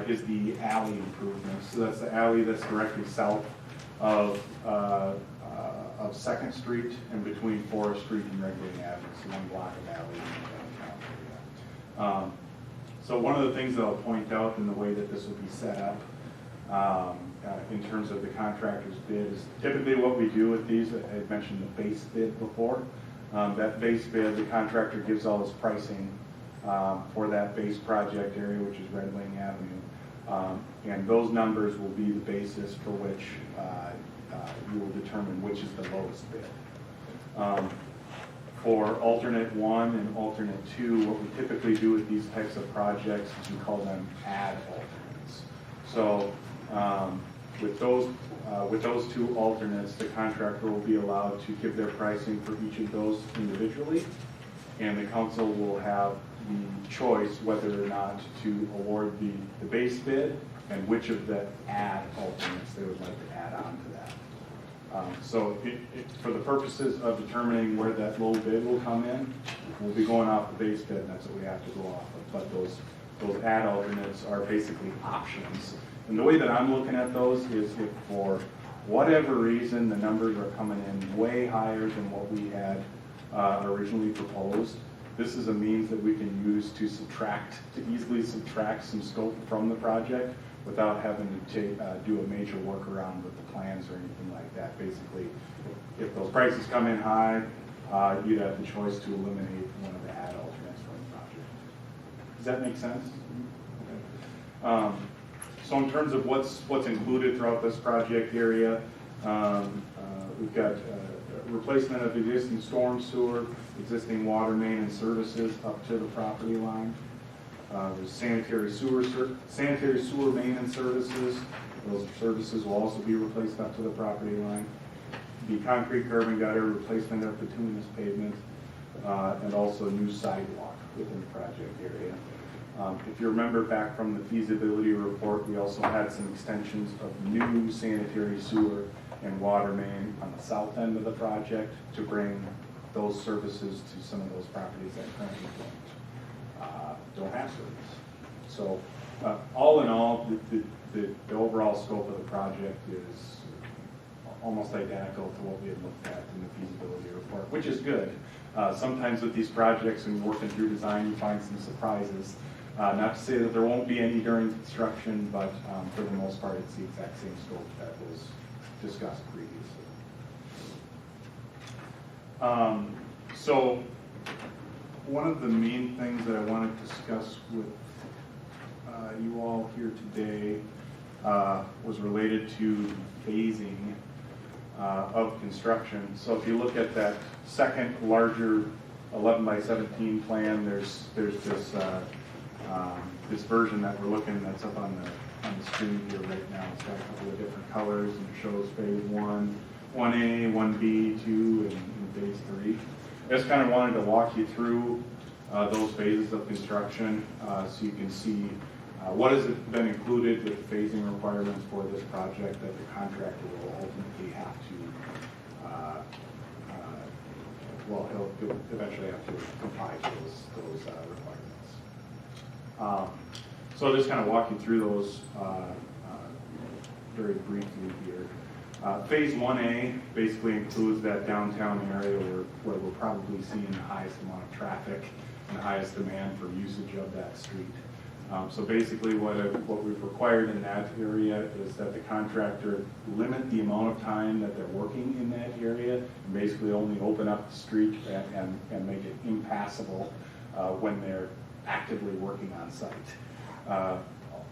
is the alley improvements. So that's the alley that's directly south of 2nd Street and between Forest Street and Red Wing Avenue. So 1 block of alley in the downtown area. So one of the things that I'll point out in the way that this will be set up in terms of the contractor's bid is typically what we do with these. I mentioned the base bid before. That base bid, the contractor gives all his pricing for that base project area, which is Red Wing Avenue. And those numbers will be the basis for which you will determine which is the lowest bid. For alternate 1 and alternate 2, what we typically do with these types of projects is we call them add alternates. So with those 2 alternates, the contractor will be allowed to give their pricing for each of those individually, and the council will have the choice whether or not to award the base bid and which of the add alternates they would like to add on to that. So for the purposes of determining where that low bid will come in, we'll be going off the base bid, and that's what we have to go off of. But those add alternates are basically options. And the way that I'm looking at those is if for whatever reason the numbers are coming in way higher than what we had originally proposed, this is a means that we can use to easily subtract some scope from the project without having to do a major workaround with the plans or anything like that. Basically, if those prices come in high, you'd have the choice to eliminate one of the add alternates from the project. Does that make sense? Okay. So in terms of what's included throughout this project area, we've got replacement of existing storm sewer, existing water main and services up to the property line. There's sanitary sewer main and services. Those services will also be replaced up to the property line. The concrete curb and gutter, replacement of bituminous pavement, and also new sidewalk within the project area. If you remember back from the feasibility report, we also had some extensions of new sanitary sewer and water main on the south end of the project to bring those services to some of those properties that currently don't have service. So all in all, the overall scope of the project is almost identical to what we had looked at in the feasibility report, which is good. Sometimes with these projects, when you're working through design, you find some surprises. Not to say that there won't be any during construction, but for the most part, it's the exact same scope that was discussed previously. So one of the main things that I want to discuss with you all here today was related to phasing of construction. So if you look at that second larger 11 by 17 plan, there's this version that we're looking that's up on the screen here right now. It's got a couple of different colors and it shows phase 1, 1A, 1B, 2, and phase 3. I just kind of wanted to walk you through those phases of construction so you can see what has been included with the phasing requirements for this project that the contractor will ultimately have to, he'll eventually have to comply to those requirements. So I'll just kind of walk you through those very briefly here. Phase 1A basically includes that downtown area where we're probably seeing the highest amount of traffic and the highest demand for usage of that street. So basically what we've required in that area is that the contractor limit the amount of time that they're working in that area and basically only open up the street and make it impassable when they're actively working on site.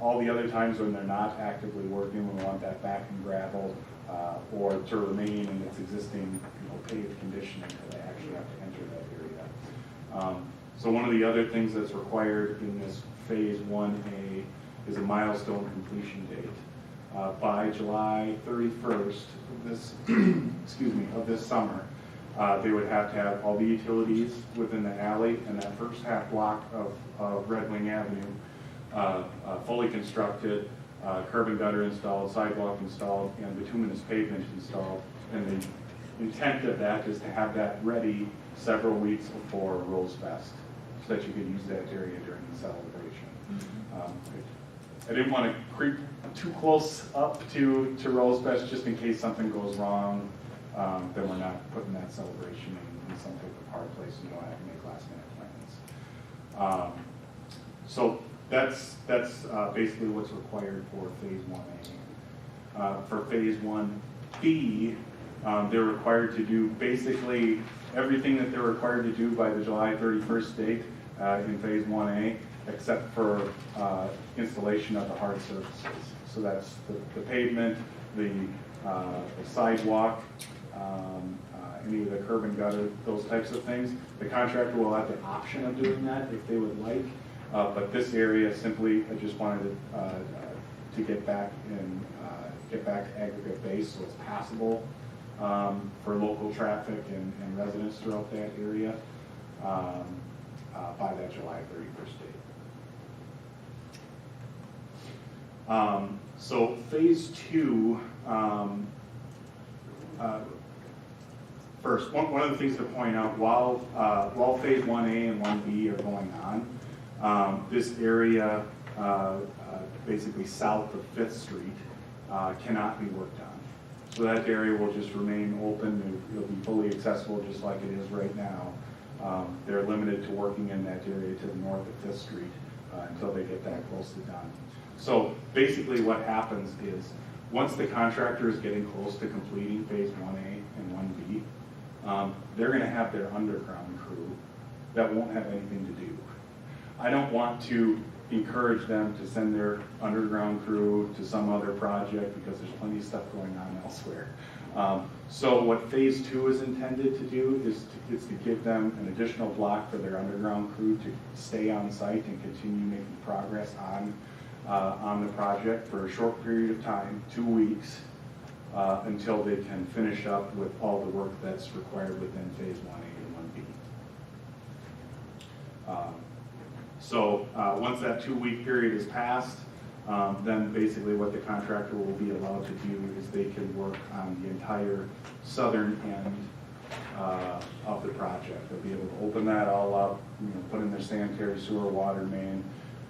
All the other times when they're not actively working, we want that back in gravel or to remain in its existing paved condition until they actually have to enter that area. So one of the other things that's required in this phase 1A is a milestone completion date. By July 31st of this, excuse me, of this summer, they would have to have all the utilities within the alley and that first half block of Red Wing Avenue fully constructed, curb and gutter installed, sidewalk installed, and bituminous pavement installed. And the intent of that is to have that ready several weeks before Rose Fest, so that you could use that area during the celebration. I didn't want to creep too close up to Rose Fest just in case something goes wrong. Then we're not putting that celebration in some type of hard place and you don't have to make last minute plans. So that's basically what's required for phase 1A. For phase 1B, they're required to do basically everything that they're required to do by the July 31st date in phase 1A, except for installation of the hard surfaces. So that's the pavement, the sidewalk, any of the curb and gutter, those types of things. The contractor will have the option of doing that if they would like, but this area simply, I just wanted to get back to aggregate base so it's passable for local traffic and residents throughout that area by that July 31st date. So phase 2, first, one of the things to point out, while phase 1A and 1B are going on, this area basically south of 5th Street cannot be worked on. So that area will just remain open. It'll be fully accessible just like it is right now. They're limited to working in that area to the north of 5th Street until they get that close to done. So basically what happens is once the contractor is getting close to completing phase 1A and 1B, they're going to have their underground crew that won't have anything to do. I don't want to encourage them to send their underground crew to some other project because there's plenty of stuff going on elsewhere. So what phase 2 is intended to do is to give them an additional block for their underground crew to stay on site and continue making progress on the project for a short period of time, 2 weeks, until they can finish up with all the work that's required within phase 1A and 1B. So once that 2-week period is passed, then basically what the contractor will be allowed to do is they can work on the entire southern end of the project. They'll be able to open that all up, put in their sanitary sewer, water main,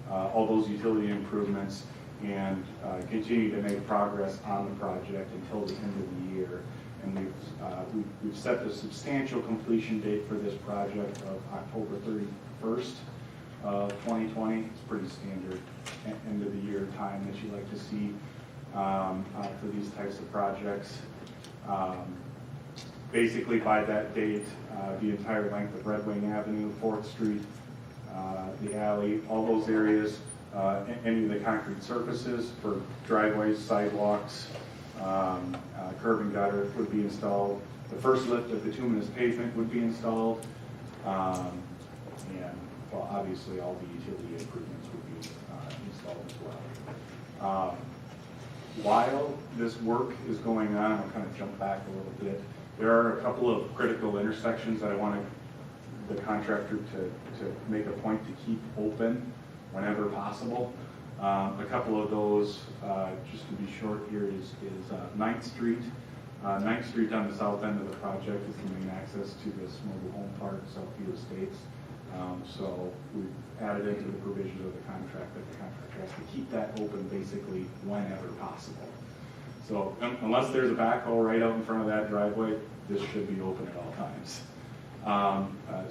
all those utility improvements, and continue to make progress on the project until the end of the year. And we've set the substantial completion date for this project of October 31st. 2020, it's pretty standard end of the year time that you like to see for these types of projects. Basically by that date, the entire length of Red Wing Avenue, 4th Street, the alley, all those areas, any of the concrete surfaces for driveways, sidewalks, curb and gutter would be installed. The first lift of bituminous pavement would be installed. And well, obviously all the utility improvements would be installed as well. While this work is going on, I'll kind of jump back a little bit. There are a couple of critical intersections that I want the contractor to make a point to keep open whenever possible. A couple of those, just to be short here, is 9th Street. 9th Street on the south end of the project is the main access to this mobile home park, Southview Estates. So we've added into the provisions of the contract that the contractor has to keep that open basically whenever possible. So unless there's a backhoe right out in front of that driveway, this should be open at all times.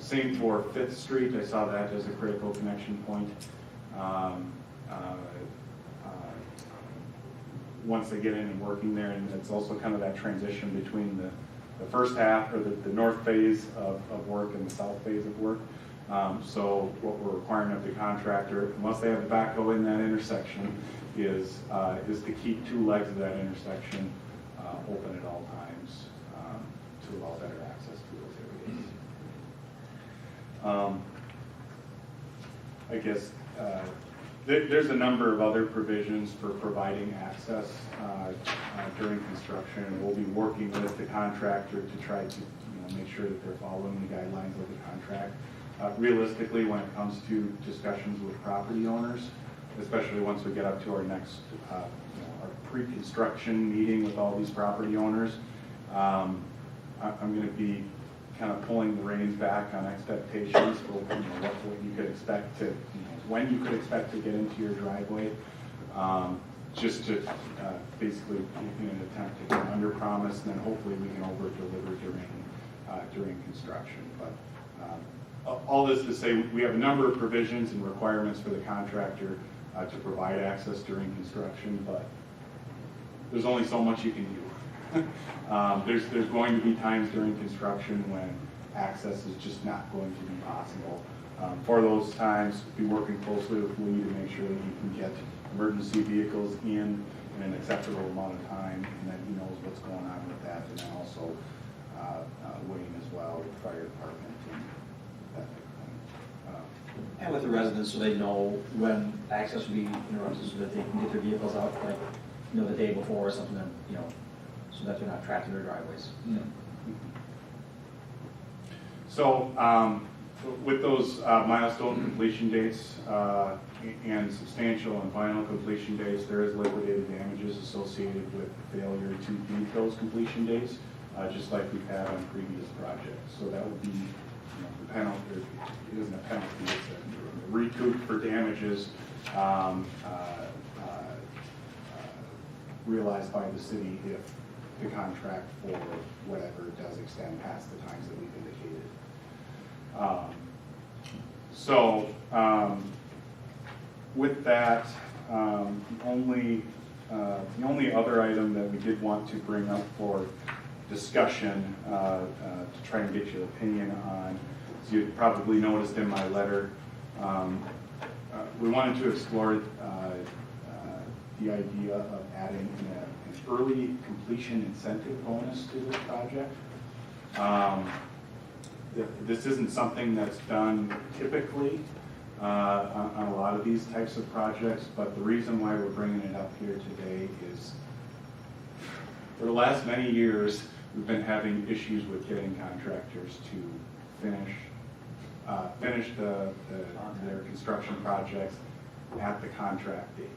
Same for 5th Street. I saw that as a critical connection point. Once they get in and working there, and it's also kind of that transition between the first half, or the north phase of work and the south phase of work. So what we're requiring of the contractor, unless they have a backhoe in that intersection, is to keep 2 legs of that intersection open at all times to allow better access to those areas. I guess There's a number of other provisions for providing access during construction. We'll be working with the contractor to try to make sure that they're following the guidelines of the contract. Realistically, when it comes to discussions with property owners, especially once we get up to our next our pre-construction meeting with all these property owners, I'm going to be kind of pulling the reins back on expectations for what you could expect to, when you could expect to get into your driveway, just to basically in an attempt to get under promise, and then hopefully we can over deliver during construction. But all this to say, we have a number of provisions and requirements for the contractor to provide access during construction, but there's only so much you can do. There's going to be times during construction when access is just not going to be possible. For those times, be working closely with Lee to make sure that you can get emergency vehicles in an acceptable amount of time, and that he knows what's going on with that, and then also Wayne as well, the fire department, and that type of thing. And with the residents, so they know when access will be interrupted, so that they can get their vehicles out, like, the day before or something, so that they're not trapped in their driveways. So with those milestone completion dates and substantial and final completion dates, there is liquidated damages associated with failure to meet those completion dates, just like we've had on previous projects. So that would be the penalty. It isn't a penalty, it's a recoup for damages realized by the city if the contract for whatever does extend past the times that we've indicated. With that, the only other item that we did want to bring up for discussion to try and get your opinion on, as you probably noticed in my letter, we wanted to explore the idea of adding an early completion incentive bonus to this project. This isn't something that's done typically on a lot of these types of projects, but the reason why we're bringing it up here today is for the last many years, we've been having issues with getting contractors to finish their construction projects at the contract date.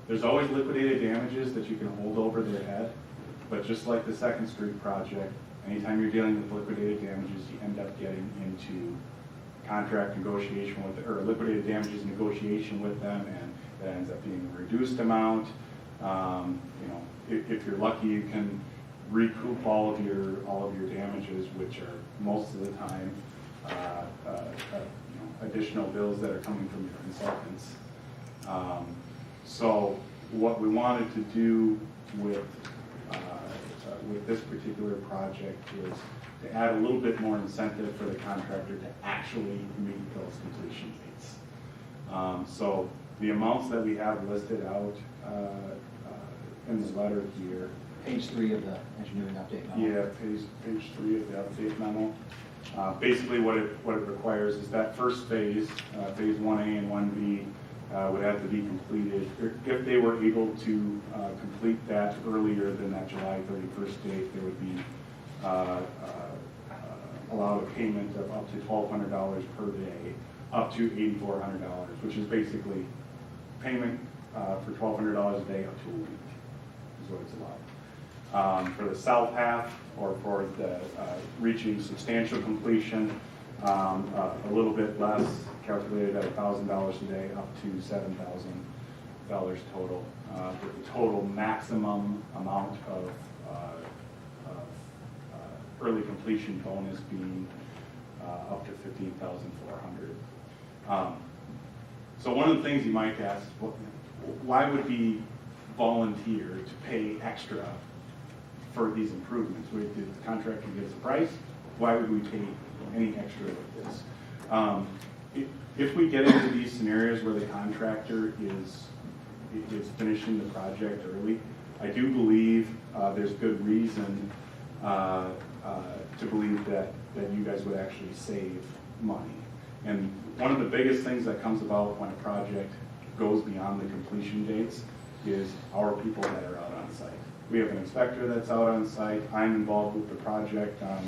There's always liquidated damages that you can hold over their head, but just like the Second Street project, anytime you're dealing with liquidated damages, you end up getting into contract negotiation with, or liquidated damages negotiation with them, and that ends up being a reduced amount. If you're lucky, you can recoup all of your damages, which are most of the time additional bills that are coming from your consultants. So what we wanted to do with this particular project is to add a little bit more incentive for the contractor to actually meet those completion dates. So the amounts that we have listed out in the letter here. Page 3 of the engineering update memo. Yeah, page 3 of the update memo. Basically what it requires is that first phase, phase 1A and 1B, would have to be completed. If they were able to complete that earlier than that July 31st date, there would be allowed a payment of up to $1,200 per day, up to $8,400, which is basically payment for $1,200 a day up to a week, is what it's allowed. For the south half, or for the reaching substantial completion, a little bit less, calculated at $1,000 a day, up to $7,000 total, with the total maximum amount of early completion bonus being up to $15,400. So one of the things you might ask, why would we volunteer to pay extra for these improvements? Did the contractor give us a price? Why would we pay any extra with this? If we get into these scenarios where the contractor is finishing the project early, I do believe there's good reason to believe that you guys would actually save money. And one of the biggest things that comes about when a project goes beyond the completion dates is our people that are out on site. We have an inspector that's out on site. I'm involved with the project on